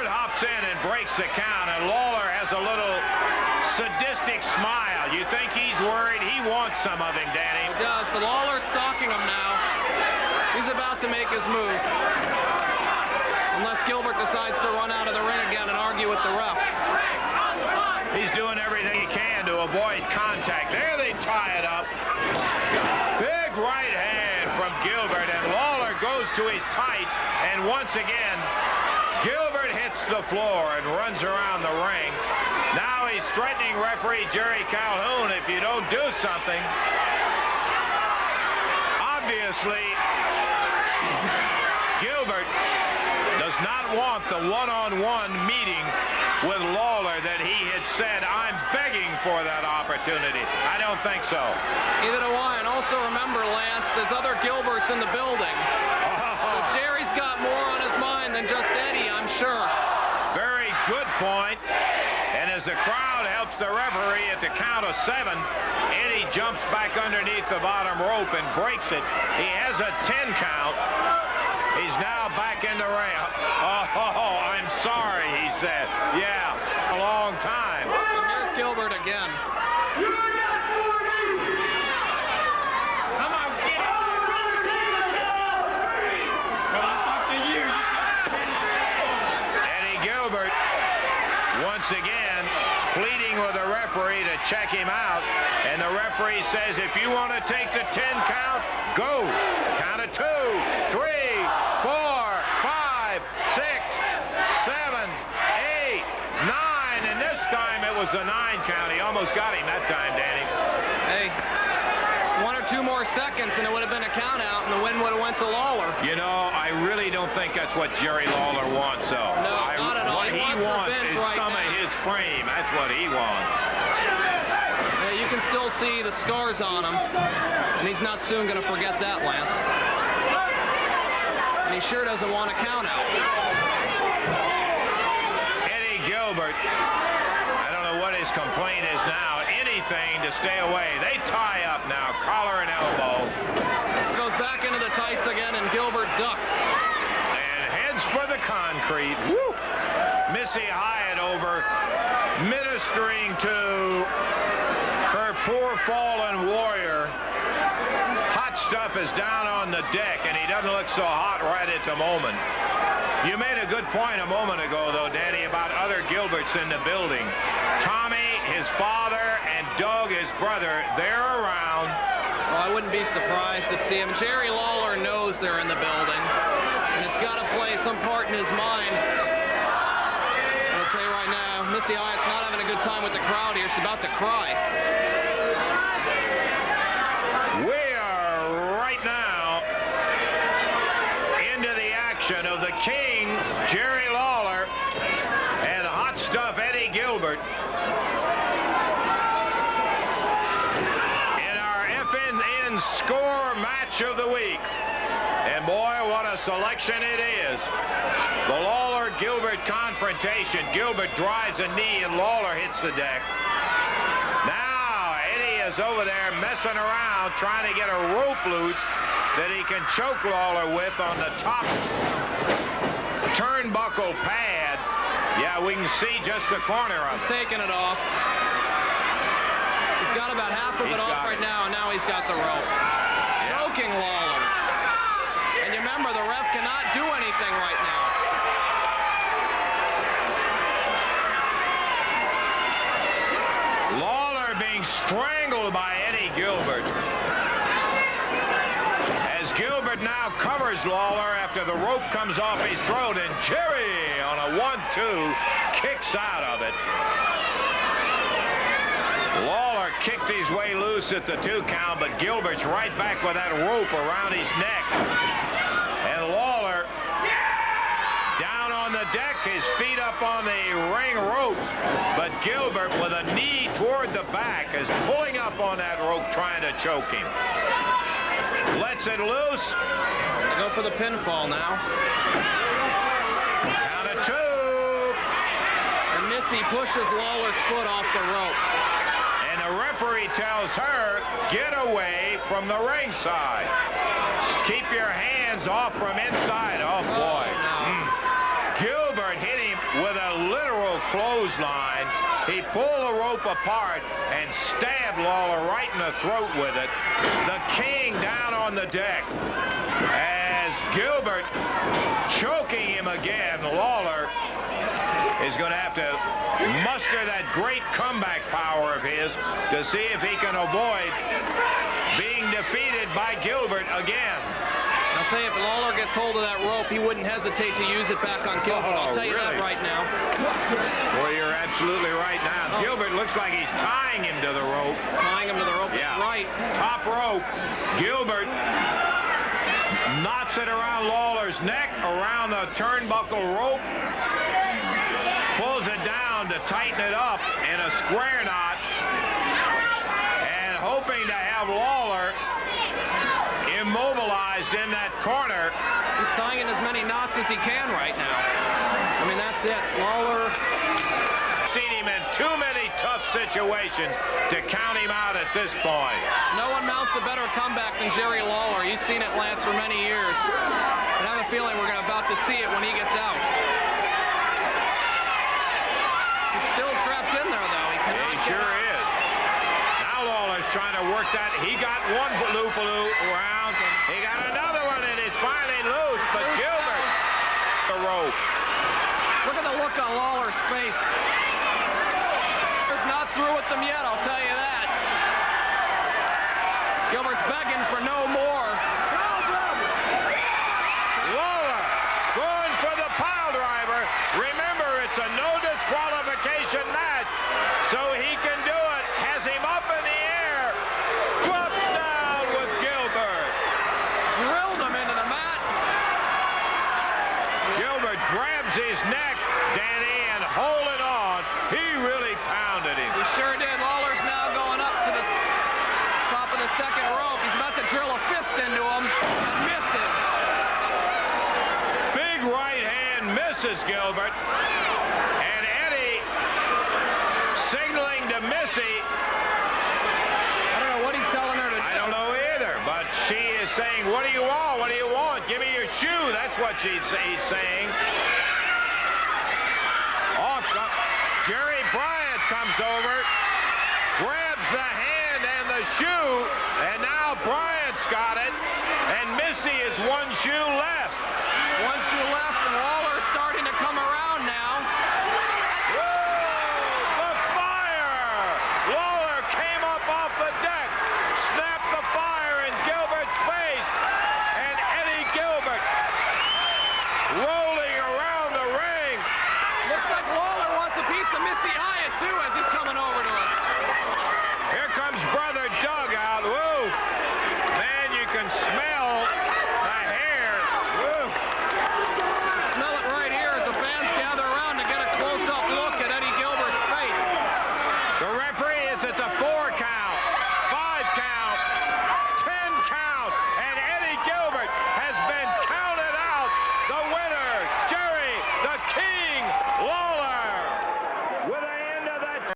Hops in and breaks the count, and Lawler has a little sadistic smile. You think he's worried? He wants some of him, Danny. He does, but Lawler's stalking him now. He's about to make his move. Unless Gilbert decides to run out of the ring again and argue with the ref. He's doing everything he can to avoid contact. There they tie it up. Big right hand from Gilbert, and Lawler goes to his tights, and once again, Gilbert hits the floor and runs around the ring. Now he's threatening referee Jerry Calhoun if you don't do something. Obviously, Gilbert does not want the one-on-one meeting with Lawler that he had said, I'm begging for that opportunity. I don't think so. Neither do I. And also remember, Lance, there's other Gilberts in the building. So Jerry's got more on his mind than just Eddie, I'm sure. Very good point. And as the crowd helps the referee at the count of 7, Eddie jumps back underneath the bottom rope and breaks it. He has a 10 count. He's now back in the ring. Oh, I'm sorry, he said. Yeah, a long time. And here's Gilbert again. Come on, get it. Eddie Gilbert, once again, pleading with the referee to check him out. And the referee says, if you want to take the 10 count, go. Count of 2, 3, 4, 5, 6, 7, 8, 9, and this time it was the 9 count. He almost got him that time, Danny. Hey, 1 or 2 more seconds and it would have been a count out and the win would have went to Lawler. You know, I really don't think that's what Jerry Lawler wants, though. No, not at all. What he wants is right some now. of his frame. That's what he wants. Yeah, you can still see the scars on him, and he's not soon going to forget that, Lance. And he sure doesn't want a count out. Eddie Gilbert, I don't know what his complaint is now. Anything to stay away. They tie up now, collar and elbow. Goes back into the tights again, and Gilbert ducks. And heads for the concrete. Woo! Missy Hyatt over, ministering to her poor fallen warrior. Hot Stuff is down on the deck, and he doesn't look so hot right at the moment. You made a good point a moment ago, though, Danny, about other Gilberts in the building. Tommy, his father, and Doug, his brother, they're around. Well, I wouldn't be surprised to see him. Jerry Lawler knows they're in the building, and it's got to play some part in his mind. I'll tell you right now, Missy Hyatt's not having a good time with the crowd here. She's about to cry. We are right now into the action of the King, Jerry Lawler, and Hot Stuff Eddie Gilbert. In our FNN Score Match of the Week. And boy, what a selection it is. The Lawler-Gilbert confrontation. Gilbert drives a knee and Lawler hits the deck. Now Eddie is over there messing around trying to get a rope loose that he can choke Lawler with on the top turnbuckle pad. Yeah, we can see just the corner of it. He's taking it off. He's got about half of it off right now, and now he's got the rope. Yeah. Choking Lawler. And you remember, the ref cannot do anything right now. Lawler being strangled by Eddie Gilbert. As Gilbert now covers Lawler after the rope comes off his throat, and Jerry on a 1-2 kicks out of it. Lawler kicked his way loose at the 2 count, but Gilbert's right back with that rope around his neck. And Lawler down on the deck, his feet up on the ring ropes, but Gilbert with a knee toward the back is pulling up on that rope trying to choke him. Lets it loose. They go for the pinfall now. Count of 2. And Missy pushes Lawler's foot off the rope. And the referee tells her, get away from the ringside. Keep your hands off from inside. Oh, boy. No. Gilbert hit him with a literal clothesline. He pulled the rope apart and stabbed Lawler right in the throat with it. The King down on the deck as Gilbert choking him again. Lawler is going to have to muster that great comeback power of his to see if he can avoid being defeated by Gilbert again. I'll tell you, if Lawler gets hold of that rope, he wouldn't hesitate to use it back on Gilbert. I'll tell you that right now. Well, you're absolutely right now. Gilbert looks like he's tying him to the rope. Tying him to the rope, yeah. That's right. Top rope. Gilbert knots it around Lawler's neck, around the turnbuckle rope. Pulls it down to tighten it up in a square knot. And hoping to have Lawler immobilized in that corner. He's tying in as many knots as he can right now. I mean, that's it. Lawler. Seen him in too many tough situations to count him out at this point. No one mounts a better comeback than Jerry Lawler. You've seen it, Lance, for many years. And I have a feeling we're about to see it when he gets out. He's still trapped in there, though. He cannot He sure is. Now Lawler's trying to work that. He got one loop-a-loop around. He got another one, and it's finally loose. But Gilbert, the rope. Look at the look on Lawler's face. He's not through with them yet, I'll tell you that. Gilbert's begging for no more. Lawler going for the pile driver. Remember, it's a no disqualification match, so he can do it. Has him up in the air. Drops down with Gilbert. Drilled him into the mat. Gilbert grabs his neck, Danny, and holding on. He really pounded him. He sure did. Lawler's now going up to the top of the second rope. He's about to drill a fist into him and misses. Big right hand misses Gilbert. And Eddie signaling to Missy. I don't know what he's telling her to do. I don't know either, but she is saying, what do you want? What do you want? Give me your shoe. That's what he's saying. Off. Jerry Bryant comes over, grabs the hand and the shoe, and now Bryant's got it, and Missy is one shoe left. One shoe left, and Lawler's starting to come around now. Whoa! The fire! Lawler came up off the deck, snapped the fire in Gilbert's face, and Eddie Gilbert rolling around the ring. Looks like Lawler wants a piece of Missy Hyatt, too, as he's coming over to him. Here comes Brother Doug out. Whoa!